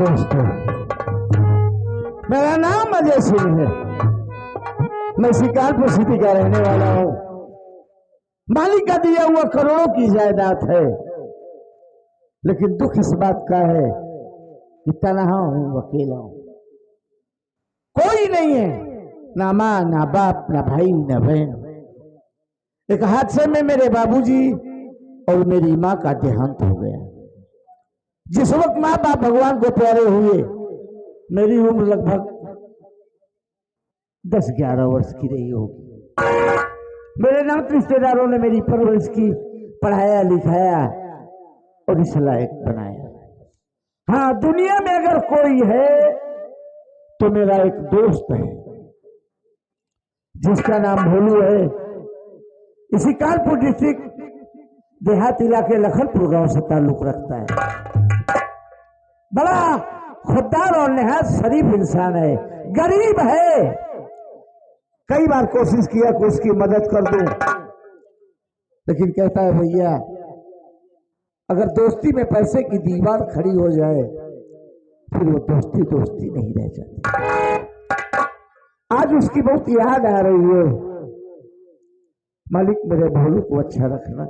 दोस्तों, मेरा नाम अजय सिंह है। मैं शिकारपुर सिटी का रहने वाला हूँ। मालिक का दिया हुआ करोड़ों की जायदाद है, लेकिन दुख इस बात का है कि तन्हा हूँ, अकेला हूँ। कोई नहीं है, ना माँ, ना बाप, ना भाई, ना बहन। एक हादसे में मेरे बाबूजी और मेरी माँ का देहांत हो गया। जिस वक्त माँ बाप भगवान को प्यारे हुए, मेरी उम्र लगभग 10-11 वर्ष की रही होगी। मेरे नाम रिश्तेदारों ने मेरी परवरिश की, पढ़ाया लिखाया और इस लायक बनाया। हाँ, दुनिया में अगर कोई है तो मेरा एक दोस्त है जिसका नाम भोलू है। इसी कानपुर डिस्ट्रिक्ट देहात इलाके लखनपुर गांव से ताल्लुक रखता है। बड़ा खुददार और निहायत शरीफ इंसान है, गरीब है। कई बार कोशिश किया कि उसकी मदद कर दूं, लेकिन कहता है भैया, अगर दोस्ती में पैसे की दीवार खड़ी हो जाए फिर वो दोस्ती दोस्ती नहीं रह जाती। आज उसकी बहुत याद आ रही है। मालिक मेरे भोलू को अच्छा रखना।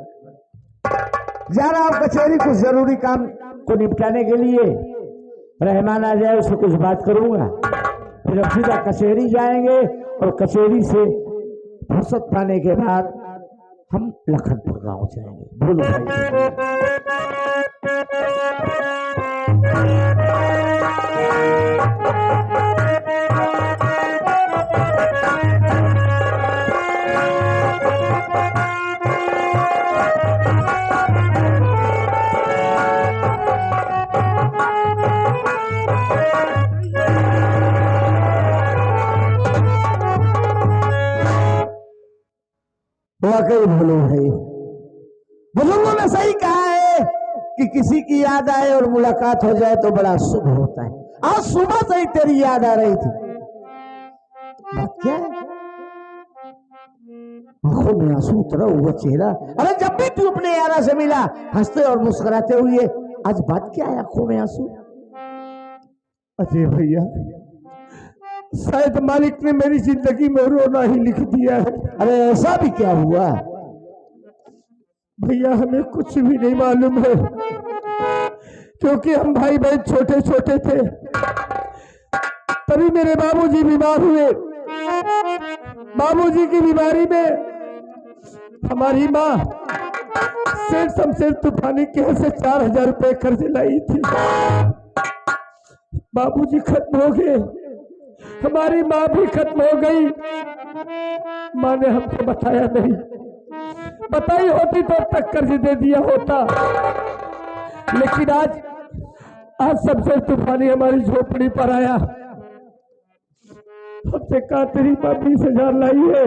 जा रहा हूं कचहरी, कुछ जरूरी काम को निपटाने के लिए। रहमान आ जाए, उससे कुछ बात करूंगा, फिर अब सीधा कचहरी जाएंगे और कचहरी से फुर्सत पाने के बाद हम लखनपुर गांव जाएंगे। भोलू भाई वाकई भोलू भाई, बुजुर्गों ने सही कहा है कि किसी की याद आए और मुलाकात हो जाए तो बड़ा शुभ होता है। आज सुबह से ही तेरी याद आ रही थी। बात क्या है? आंखों में आंसू उतरा हुआ चेहरा। अरे जब भी तू अपने यारा से मिला हंसते और मुस्कुराते हुए, आज बात क्या है आंखों में आंसू? अजय भैया, शायद मालिक ने मेरी जिंदगी में रोना ही लिख दिया है। अरे ऐसा भी क्या हुआ? भैया हमें कुछ भी नहीं मालूम है, क्योंकि हम भाई बहन छोटे छोटे थे। तभी मेरे बाबूजी बीमार हुए। बाबूजी की बीमारी में हमारी माँ सेठ शमशेर तूफानी के यहाँ से 4000 रुपए कर्ज लाई थी। बाबूजी खत्म हो गए, हमारी माँ भी खत्म हो गई। माँ ने हमको बताया नहीं, बताई होती तो अब तक कर्ज दे दिया होता। लेकिन आज सबसे तूफानी हमारी झोपड़ी पर आया। हमसे कहा तेरी माँ 20,000 लाई है,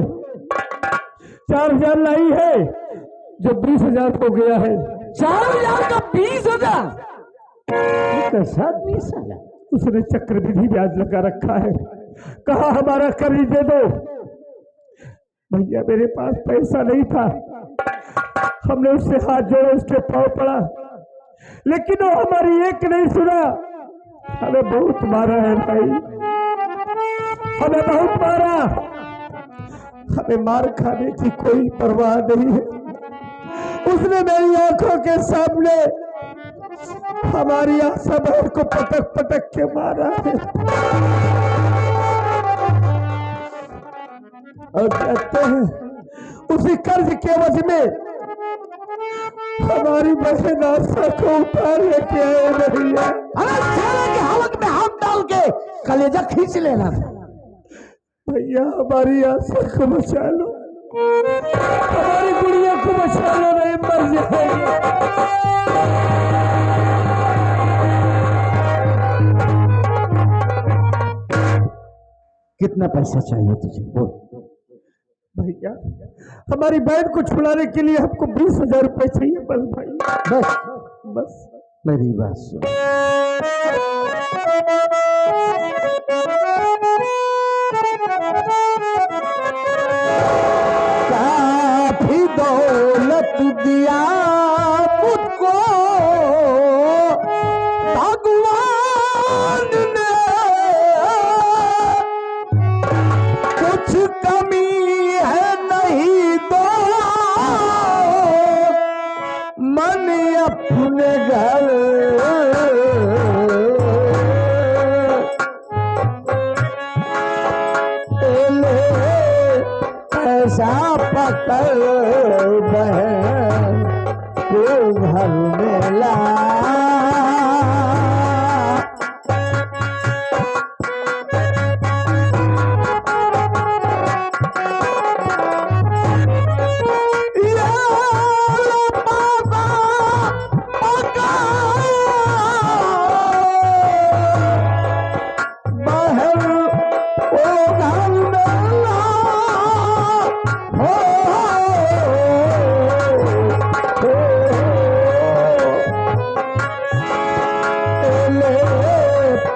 4,000 लाई है, जो 20,000 हो गया है। 4,000 का 20,000 कैसा 20,000? उसने चक्रवृद्धि ब्याज लगा रखा है। कहा हमारा कर्ज दे दो। भैया मेरे पास पैसा नहीं था, हमने उससे हाथ जोड़े, उसके पांव पड़ा, लेकिन वो हमारी एक नहीं सुना। हमें बहुत मारा है भाई, हमें बहुत मारा। हमें मार खाने की कोई परवाह नहीं है। उसने मेरी आंखों के सामने हमारी आशा बहन को पटक पटक के मारा है। और कहते हैं उसी कर्ज के वजह में हमारी बहन आशा को उतार लेके आए भैया। के हालत में हाथ डाल के कलेजा खींच लेना था। भैया हमारी आशा को बचा लो, हमारी गुड़िया को बचा लो, नहीं मर जाएगी। कितना पैसा चाहिए तुझे बोल? भैया हमारी बहन को छुड़ाने के लिए हमको 20,000 रुपए चाहिए बस भाई, बस मेरी बात सुन। काफी दौलत दिया मुझको भगवान पकड़ बहन को घर में ला।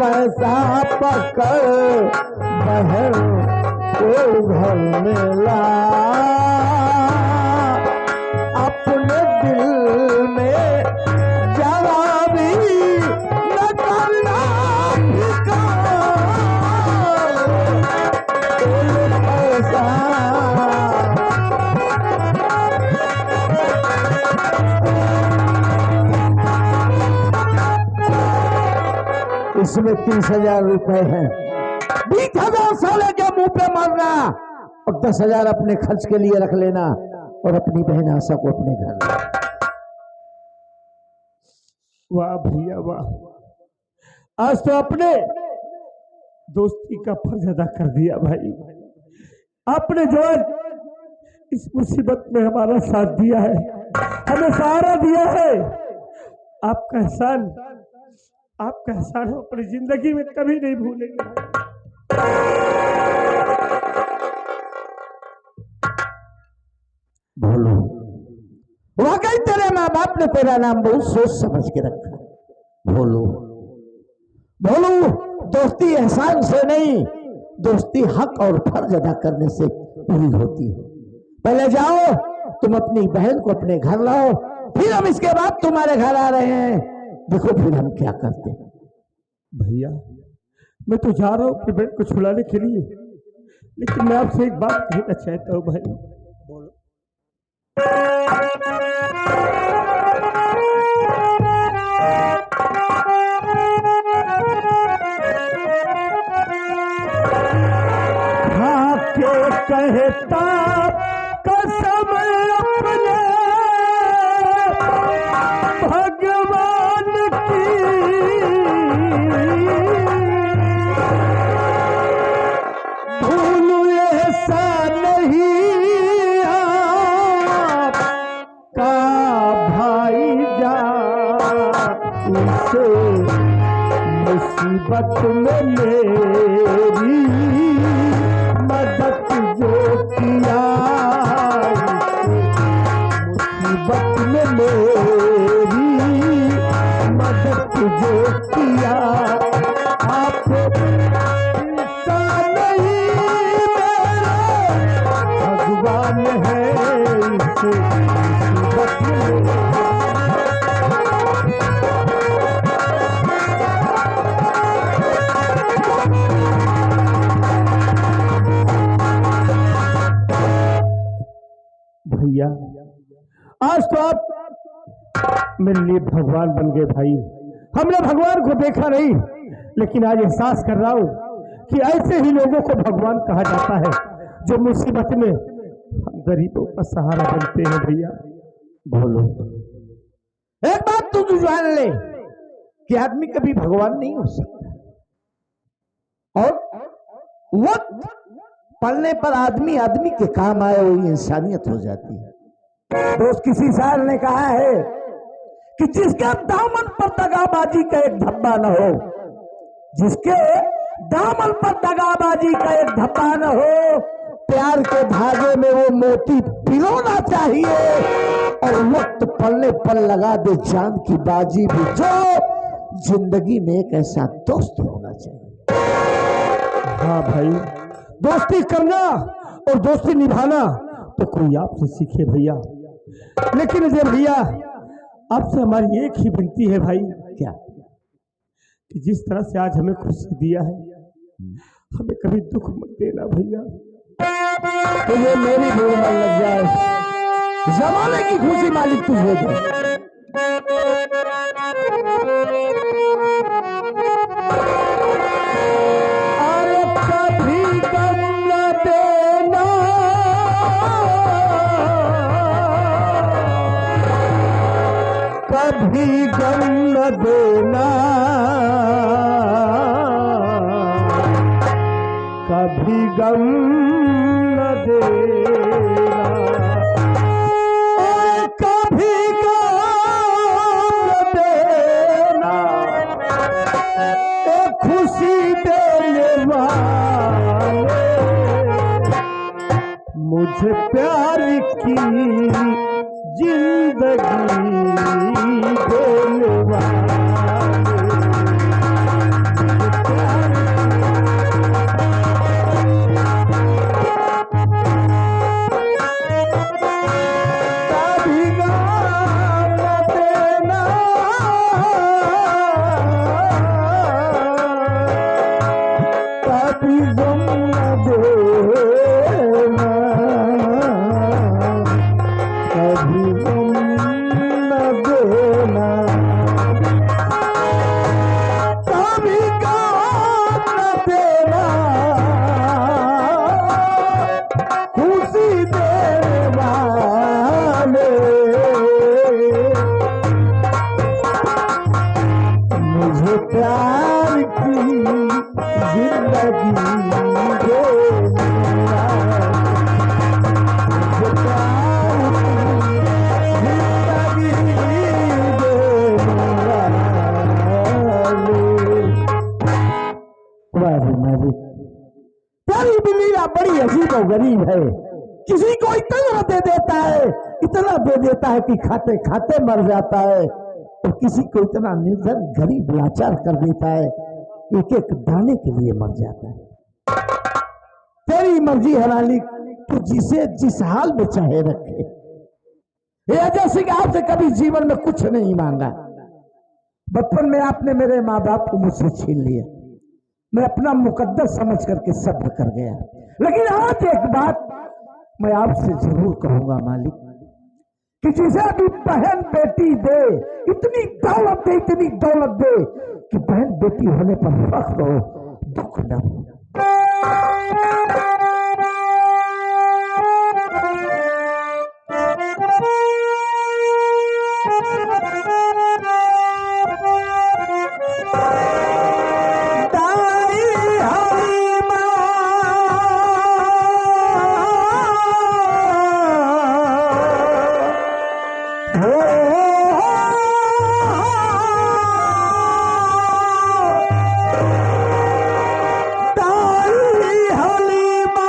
पैसा पकड़ बहन को घर में ला। अपने दिल में जरा भी न करना पैसा। इसमें 30,000 रुपए हैं। 20,000 साले के मुंह पे मारना और 10,000 अपने खर्च के लिए रख लेना और अपनी बहन आशा को अपने घर ला। वाह भैया वाह, आज तो अपने दोस्ती का फर्ज अदा कर दिया भाई। आपने जो इस मुसीबत में हमारा साथ दिया है, हमें सहारा दिया है, आपका एहसान हम अपनी जिंदगी में कभी नहीं भूलेंगे। भोलू, वाकई तेरे माँ बाप ने तेरा नाम बहुत सोच समझ के रखा। भोलू भोलू, दोस्ती एहसान से नहीं, दोस्ती हक और फर्ज अदा करने से पूरी होती है। पहले जाओ, तुम अपनी बहन को अपने घर लाओ, फिर हम इसके बाद तुम्हारे घर आ रहे हैं। देखो फिर हम क्या करते हैं। भैया मैं तो जा रहा हूँ अपनी बहन को छुड़ाने के लिए, लेकिन मैं आपसे एक बात कहना चाहता हूँ भाई। बोलो। हाँ के कहता कसम अपने भगवान की, भूलू ऐसा नहीं आपका भाई जान से मुसीबत में मेरी मदद जो किया, मुसीबत में मेरी मदद जो किया। आप इंसान नहीं मेरा भगवान है, इसे मुसीबत में भैया आज तो आप मेरे लिए भगवान बन गए भाई। हमने भगवान को देखा नहीं, लेकिन आज एहसास कर रहा हूं कि ऐसे ही लोगों को भगवान कहा जाता है जो मुसीबत में हम गरीबों का सहारा बनते हैं। भैया बोलो, एक बात तू जान ले कि आदमी कभी भगवान नहीं हो सकता, और वक्त पढ़ने पर आदमी के काम आए वही इंसानियत हो जाती है। दोस्त किसी शायर ने कहा है कि जिसके दामन पर दगाबाजी का एक धब्बा न हो, जिसके दामन पर दगाबाजी का एक धब्बा न हो, प्यार के धागे में वो मोती पिरोना चाहिए और वक्त पड़ने पर लगा दे जान की बाजी भी। जो जिंदगी में एक ऐसा दोस्त होना चाहिए। हाँ भाई, दोस्ती करना और दोस्ती निभाना तो कोई आपसे सीखे भैया, लेकिन ये भैया आपसे हमारी एक ही विनती है भाई। क्या? कि जिस तरह से आज हमें खुशी दिया है, हमें कभी दुख मत देना भैया। तो ये मेरी भूल मन लग जाए, जमाने की खुशी मालिक तुझे दे। अरे कभी गम न देना कभी गम न देना, कभी गम न देना, कभी गम न देना, खुशी देने वाले, मुझे प्यार की जिंदगी देने वाले, कभी गम न देना, कभी गम न देना, कभी गम न देना, कभी गम न देना, खुशी देने वाले, मुझे प्यार की जिंदगी देना, मुझे प्यार की जिंदगी देना। तेरी दुनिया बड़ी अजीब और गरीब है, किसी को इतना दे देता है, इतना दे देता है कि खाते खाते मर जाता है, और किसी को इतना निर्धन गरीब लाचार कर देता है, एक एक दाने के लिए मर जाता है। तेरी मर्जी है मालिक, तू जिसे जिस हाल में चाहे रखे। हे अजय सिंह, आपसे कभी जीवन में कुछ नहीं मांगा। बचपन में आपने मेरे माँ बाप को मुझसे छीन लिया, मैं अपना मुकद्दर समझ करके सब्र कर गया, लेकिन आज एक बात मैं आपसे जरूर कहूंगा मालिक, कि जिसे भी बहन बेटी दे, इतनी दौलत दे, इतनी दौलत दे कि बहन बेटी होने पर फख्र हो, दुख न हो। हलीमा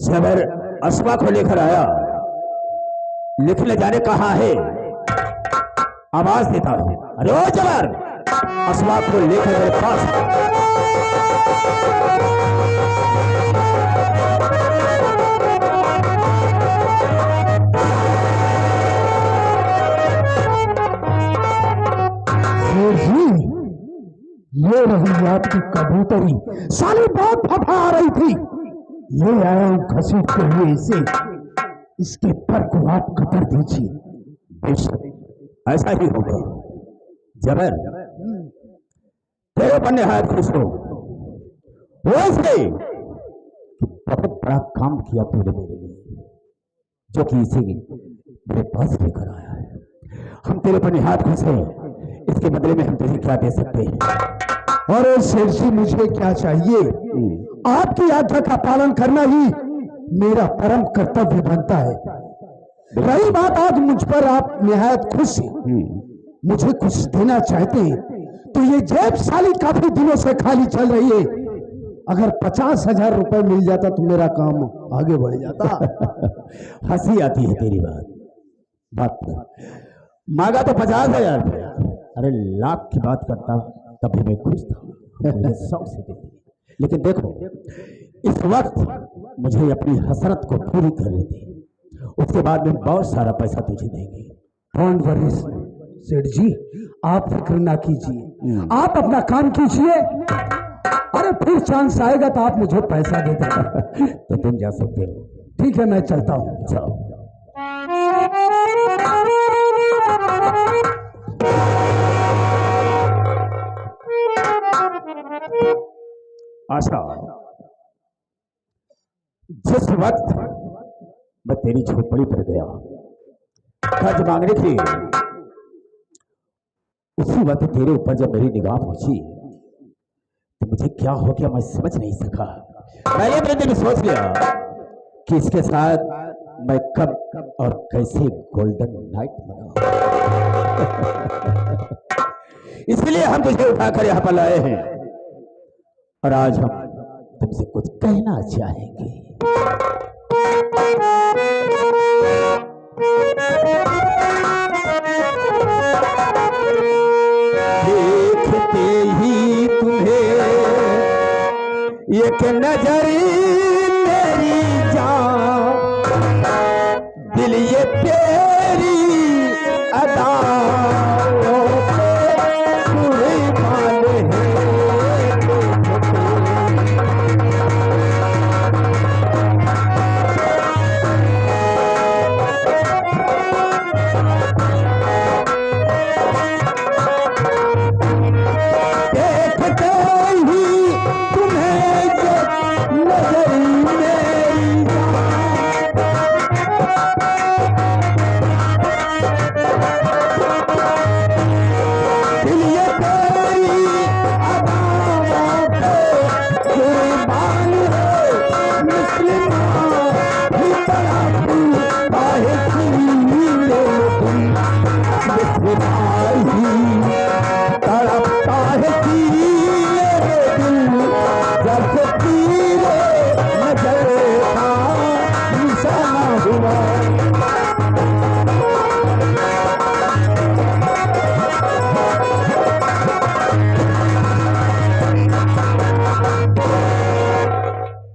जबर असवा को लेकर आया, लिखने जाने कहा है, आवाज देता हूं, अरे ओ जबर, असवा को लेकर मेरे पास। ये रही आपकी कबूतरी, साली बहुत फफा आ रही थी, ये आया हूं घसीटते हुए इसे, इसके पर को आप कतर दीजिए। बेशक ऐसा ही होगा जबर, तेरे पर निहायत खुश हो। वैसे बहुत बड़ा काम किया तूने मेरे लिए, जो कि इसे मेरे पास लेकर आया है। हम तेरे पर निहायत खुश हैं, इसके बदले में हम तुझे क्या दे सकते हैं? और शेर जी मुझे क्या चाहिए? आपकी आज्ञा का पालन करना ही मेरा परम कर्तव्य बनता है। रही बात आज मुझ पर आप निहायत खुश हैं, मुझे कुछ देना चाहते हैं तो ये जेब साली काफी दिनों से खाली चल रही है, अगर 50,000 रुपए मिल जाता तो मेरा काम आगे बढ़ जाता। हंसी आती है तेरी बात पर। मांगा तो 50,000 रुपया, अरे लाख की बात करता तभी मैं खुश था, मुझे शौक से देती। लेकिन देखो इस वक्त मुझे अपनी हसरत को पूरी करने दे, उसके बाद में बहुत सारा पैसा तुझे देंगे। डोंट वरी सेठ जी, आप फिक्र ना कीजिए, आप अपना काम कीजिए, अरे फिर चांस आएगा तो आप मुझे पैसा दे देगा। तो तुम जा सकते हो। ठीक है, मैं चलता हूँ। जाओ। आशा, जिस वक्त मैं तेरी झोपड़ी पर गया कर्ज मांगने के लिए, उसी वक्त तेरे ऊपर जब मेरी निगाह पहुंची तो मुझे क्या हो गया मैं समझ नहीं सका। पहले मैंने दिल सोच लिया कि इसके साथ मैं कब और कैसे गोल्डन नाइट मनाऊं। इसलिए हम तुझे उठाकर यहां पर लाए हैं और आज हम तुमसे कुछ कहना चाहेंगे। देखते ही तुम्हें एक नजर मेरी जान, दिल ये तेरी अदाओं पे कुर्बान है।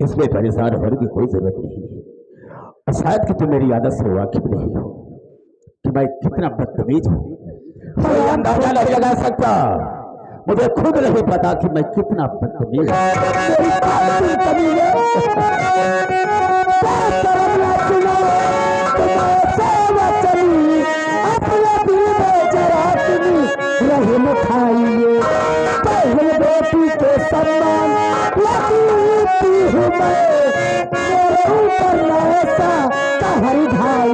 इसमें परेशान होने की कोई जरूरत नहीं है। शायद कि तुम मेरी आदत से वाकिफ नहीं हो कि मैं कितना बदतमीज हूं, कोई अंदाजा नहीं लगा सकता। मुझे खुद नहीं पता कि मैं कितना बदतमीज हरी भाई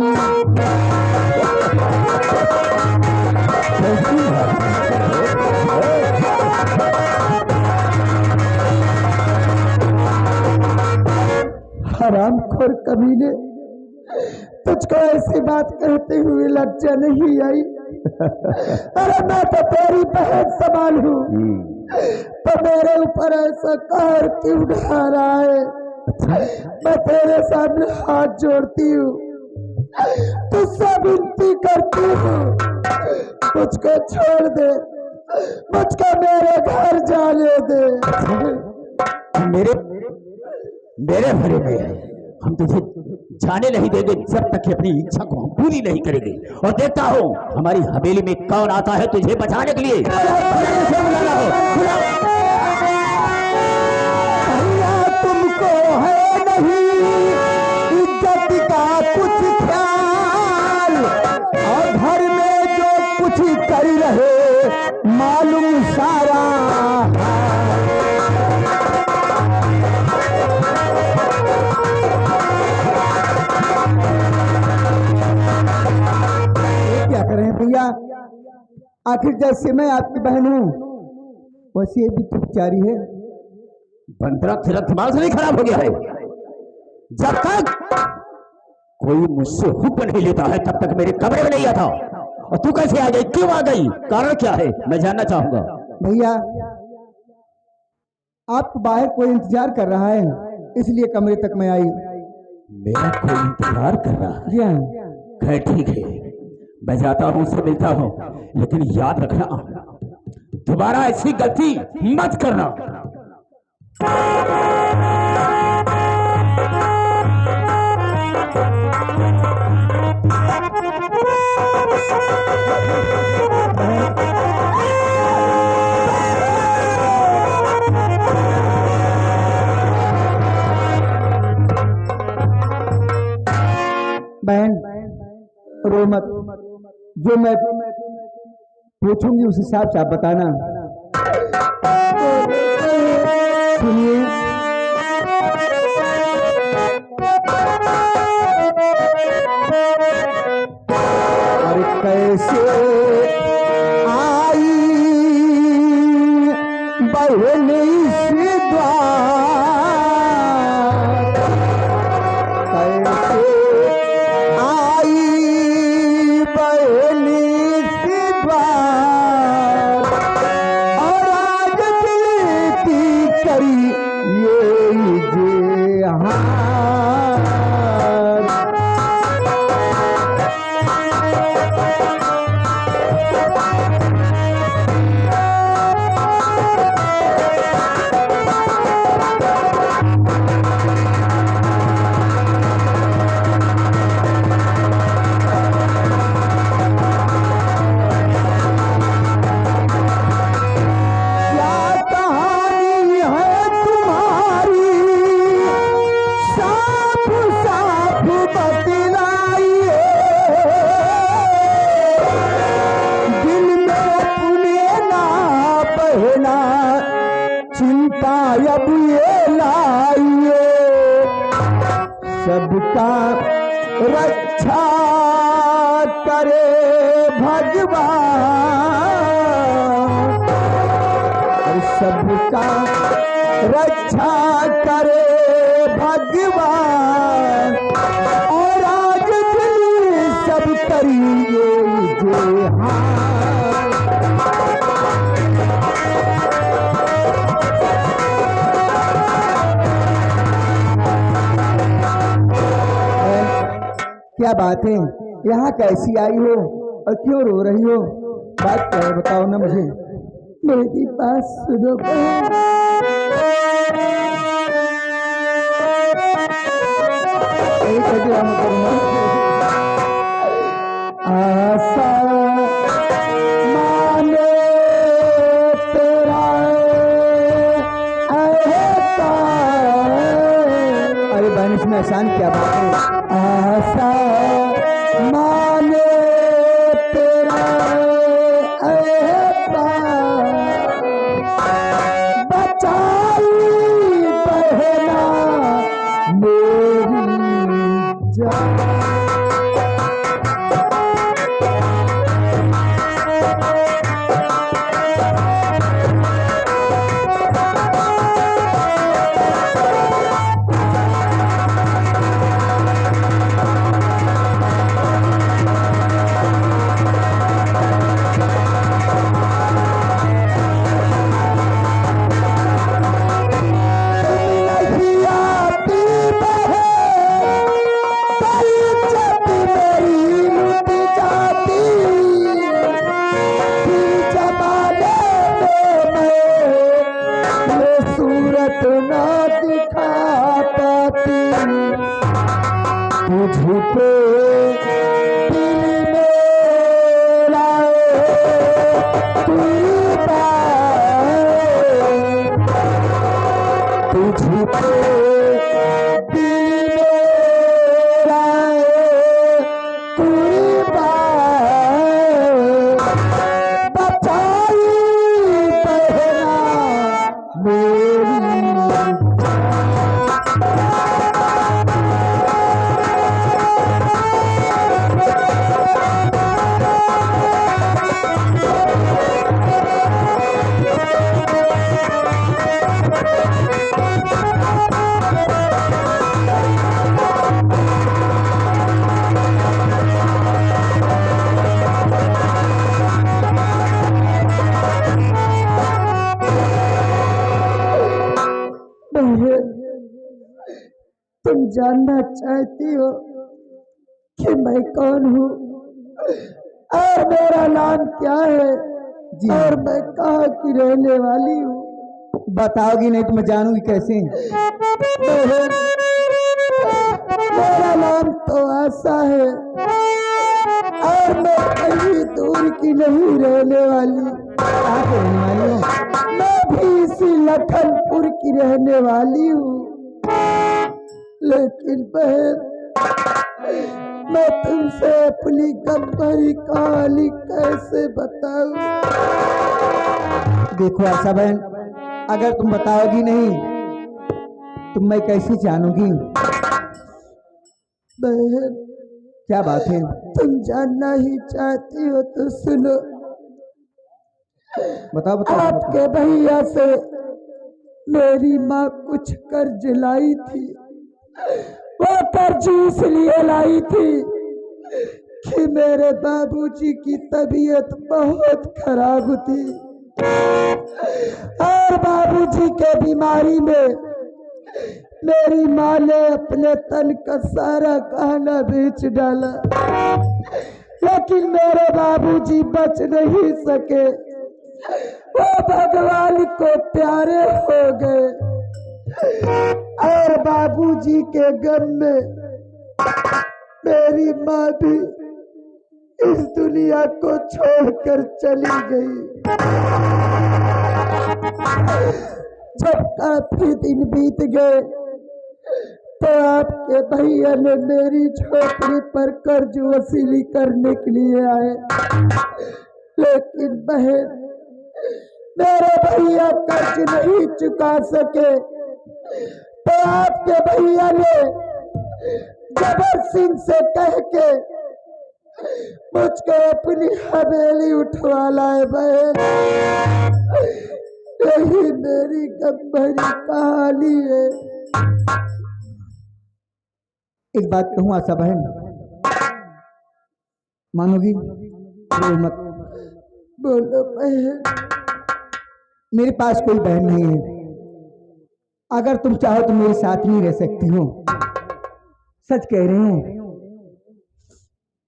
हरामखोर कमीने, तुझको ऐसी बात कहते हुए लज्जा नहीं आई? अरे मैं तो तेरी बहन सवाल हूँ, तो मेरे ऊपर ऐसा कहर क्यों ढा रहा है? मैं तेरे सामने हाथ जोड़ती हूँ, तुझसे विनती करती हूँ, मुझको छोड़ दे, मुझको मेरे घर जाने दे। मेरे मेरे भरे में हम तुझे जाने नहीं देंगे जब तक कि अपनी इच्छा को हम पूरी नहीं करेंगे। और देखता हूँ हमारी हवेली में कौन आता है तुझे बचाने के लिए। तुमको है नहीं इज्जत का कुछ ख्याल, और घर में जो कुछ कर रहे मालूम सारा। क्या करें भैया, आखिर जैसे मैं आपकी बहन हूं वैसे ये भी तो बेचारी है। बंदरा तेरा दिमाग से नहीं खराब हो गया है? जब तक कोई मुझसे हुक्म नहीं लेता है तब तक मेरे कमरे में नहीं आता। और तू कैसे आ गई, क्यों आ गई, कारण क्या है, मैं जानना चाहूंगा। भैया आपको बाहर कोई इंतजार कर रहा है, इसलिए कमरे तक मैं आई। मेरा कोई इंतजार कर रहा है? जी हाँ। खैर ठीक है, मैं जाता हूँ, उससे मिलता हूँ, लेकिन याद रखना दोबारा ऐसी गलती मत करना। बहन रो मत, जो मैं पूछूंगी उस हिसाब से आप बताना। सुनिए, और कैसे आई बहन इस द्वार, कैसे आई बहन इस द्वार, और आज दिल की करी ये जे हार। चिंता अब ये लाइए, सबका रक्षा करे भगवान, सबका रक्षा करे भगवान, और आज दिल सब करिए जे हाँ। क्या बात है, यहाँ कैसी आई हो और क्यों रो रही हो, बात क्या है बताओ ना मुझे। मेरी बात सुनो, आशा माने तेरा ऐसा। अरे बहन इसमें आसान क्या बात है, आशा माने तेरा ऐसा, बचाई बहना मेरी जान। तुझ पे दिल मेरा कुर्बान, बचाई बहना मेरी। तुम जानना चाहती हो कि मैं कौन हूँ और मेरा नाम क्या है और मैं कहाँ की रहने वाली हूँ? बताओगी नहीं तो मैं जानूंगी कैसे? मेरा नाम तो आशा है और मैं कहीं दूर की नहीं रहने वाली। कहाँ की रहने वाली हो? मैं भी इसी लखनपुर की रहने वाली हूँ। लेकिन बहन, मैं तुमसे अपनी गम भरी कहानी कैसे बताऊं? देखो आशा बहन, अगर तुम बताओगी नहीं तो मैं कैसे जानूंगी? बहन, क्या बात है? तुम जानना ही चाहती हो तो सुनो। बताओ बताओ। आपके भैया से मेरी माँ कुछ कर्ज लाई थी। वो कर्ज इसलिए लाई थी कि मेरे बाबूजी की तबीयत बहुत खराब थी और बाबूजी के बीमारी में मेरी माँ ने अपने तन का सारा गहना बेच डाला, लेकिन मेरे बाबूजी बच नहीं सके। वो भगवान को प्यारे हो गए और बाबूजी के गम में मेरी माँ भी इस दुनिया को छोड़कर चली गई। जब काफी दिन बीत गए तो आपके भैया ने मेरी झोपड़ी पर कर्ज वसूली करने के लिए आए, लेकिन बहन मेरे भैया कर्ज नहीं चुका सके तो आपके भैया ने जबर सिंह से कह के मुझको अपनी हवेली उठवा लाए। बहन, यही मेरी गंभीर कहानी है। एक बात कहूँ आशा बहन, मानोगी? मत बोलो बहन। मेरे पास कोई बहन नहीं है। अगर तुम चाहो तो मेरे साथ नहीं रह सकती हो। सच कह रहे हो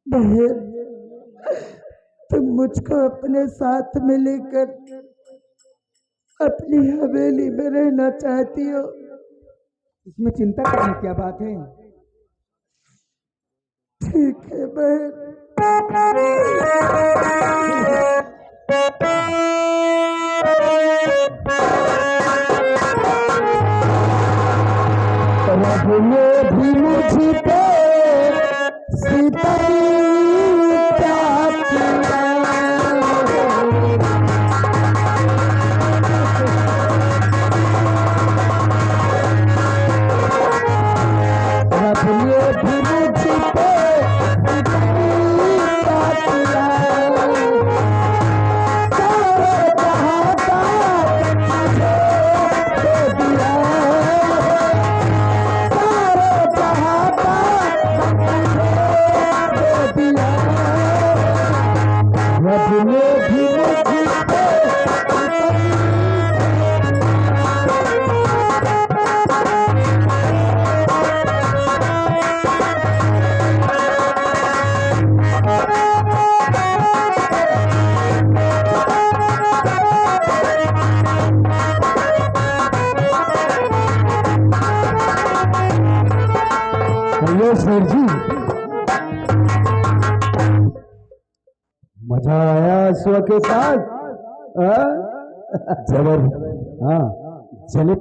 बहन, तुम मुझको अपने साथ में लेकर अपनी हवेली में रहना चाहती हो। इसमें चिंता करने क्या बात है? ठीक है बहन। रब ने भी मुझ पे सितम क्या किया, रब ने भी मुझ पे सितम क्या किया। सारे जहां का मुझे दे दिया, सारे जहां का मुझे दे दिया। रब ने भी मुझ पे सर जी, मजा आया स्व के साथ। जबर, हाँ चले।